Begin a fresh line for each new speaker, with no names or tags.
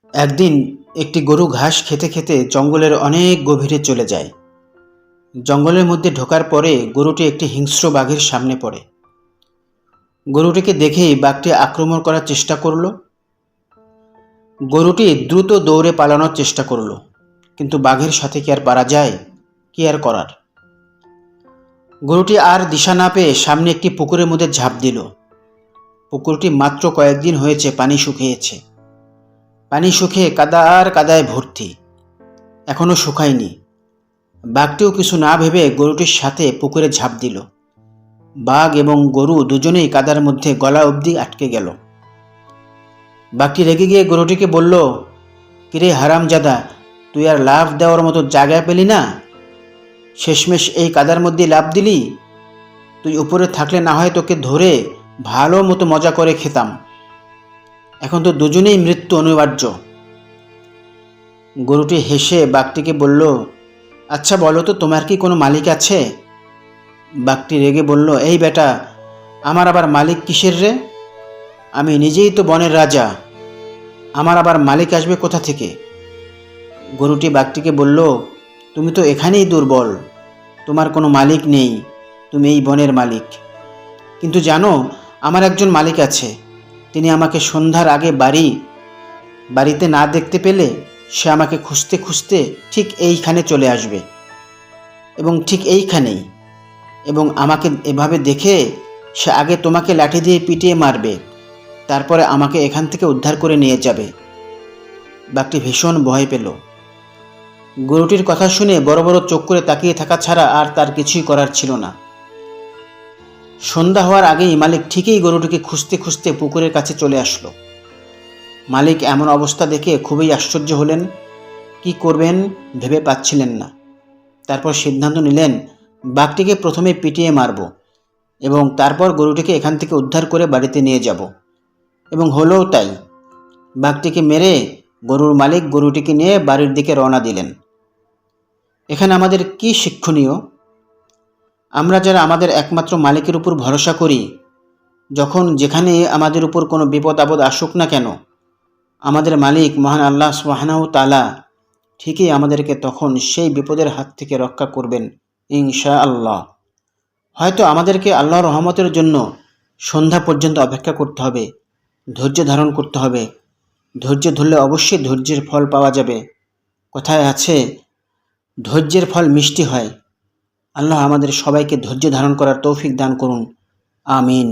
একদিন একটি গরু ঘাস খেতে খেতে জঙ্গলের অনেক গভীরে চলে যায়। জঙ্গলের মধ্যে ঢোকার পরে গরুটি একটি হিংস্র বাঘের সামনে পড়ে। গরুটিকে দেখেই বাঘটি আক্রমণ করার চেষ্টা করল। গরুটি দ্রুত দৌড়ে পালানোর চেষ্টা করল, কিন্তু বাঘের সাথে কি আর পারা যায়? কি আর করার। গরুটি আর দিশা না পেয়ে সামনে একটি পুকুরের মধ্যে ঝাঁপ দিল। পুকুরটি মাত্র কয়েকদিন হয়েছে পানি শুকিয়েছে। পানি শুকিয়ে কাদা আর কাদায় ভর্তি, এখনো শুকায়নি। বাঘটিও কিছু না ভেবে গরুটির সাথে পুকুরে ঝাঁপ দিল। বাঘ এবং গরু দুজনেই কাদার মধ্যে গলা অবধি আটকে গেল। বাঘটি রেগে গিয়ে গরুটিকে বলল, কিরে হারামজাদা, তুই আর লাফ দেওয়ার মতো জায়গা পেলি না? শেষমেশ এই কাদার মধ্যে লাফ দিলি? তুই উপরে থাকলে না হয় তোকে ধরে ভালো মতো মজা করে খেতাম। এখন তো দুজনেই মৃত্যু অনিবার্য। গরুটি হেসে বাঘটিকে বলল, আচ্ছা বলো তো, তোমার কি কোনো মালিক আছে? বাঘটি রেগে বলল, এই বেটা, আমার আবার মালিক কিসের রে? আমি নিজেই তো বনের রাজা, আমার আবার মালিক আসবে কোথা থেকে? গরুটি বাঘটিকে বলল, তুমি তো এখানেই দুর্বল, তোমার কোনো মালিক নেই, তুমি এই বনের মালিক। কিন্তু জানো, আমার একজন মালিক আছে। তিনি আমাকে সন্ধ্যার আগে বাড়িতে না দেখতে পেলে সে আমাকে খুঁজতে খুঁজতে ঠিক এইখানে চলে আসবে, এবং ঠিক এইখানেই, এবং আমাকে এভাবে দেখে সে আগে তোমাকে লাঠি দিয়ে পিটিয়ে মারবে, তারপরে আমাকে এখান থেকে উদ্ধার করে নিয়ে যাবে। বাঘটি ভীষণ ভয় পেল। গরুটির কথা শুনে বড় বড় চোখ করে তাকিয়ে থাকা ছাড়া আর তার কিছুই করার ছিল না। সন্ধ্যা হওয়ার আগেই মালিক ঠিকই গরুটিকে খুঁজতে খুঁজতে পুকুরের কাছে চলে আসলো। মালিক এমন অবস্থা দেখে খুবই আশ্চর্য হলেন। কি করবেন ভেবে পাচ্ছিলেন না। তারপর সিদ্ধান্ত নিলেন, বাঘটিকে প্রথমে পিটিয়ে মারব এবং তারপর গরুটিকে এখান থেকে উদ্ধার করে বাড়িতে নিয়ে যাব। এবং হলোও তাই। বাঘটিকে মেরে গরুর মালিক গরুটিকে নিয়ে বাড়ির দিকে রওনা দিলেন। এখানে আমাদের কি শিক্ষণীয়? আমরা যারা আমাদের একমাত্র মালিকের উপর ভরসা করি, যখন যেখানে আমাদের উপর কোনো বিপদ আপদ আসুক না কেন, আমাদের মালিক মহান আল্লাহ সুবহানাহু তাআলা ঠিকই আমাদেরকে তখন সেই বিপদের হাত থেকে রক্ষা করবেন ইনশাআল্লাহ। হয়তো আমাদেরকে আল্লাহর রহমতের জন্য সন্ধ্যা পর্যন্ত অপেক্ষা করতে হবে, ধৈর্য ধারণ করতে হবে। ধৈর্য ধরলে অবশ্যই ধৈর্যের ফল পাওয়া যাবে। কথায় আছে, ধৈর্যের ফল মিষ্টি হয়। আল্লাহ আমাদের সবাইকে ধৈর্য ধারণ করার তৌফিক দান করুন। আমিন।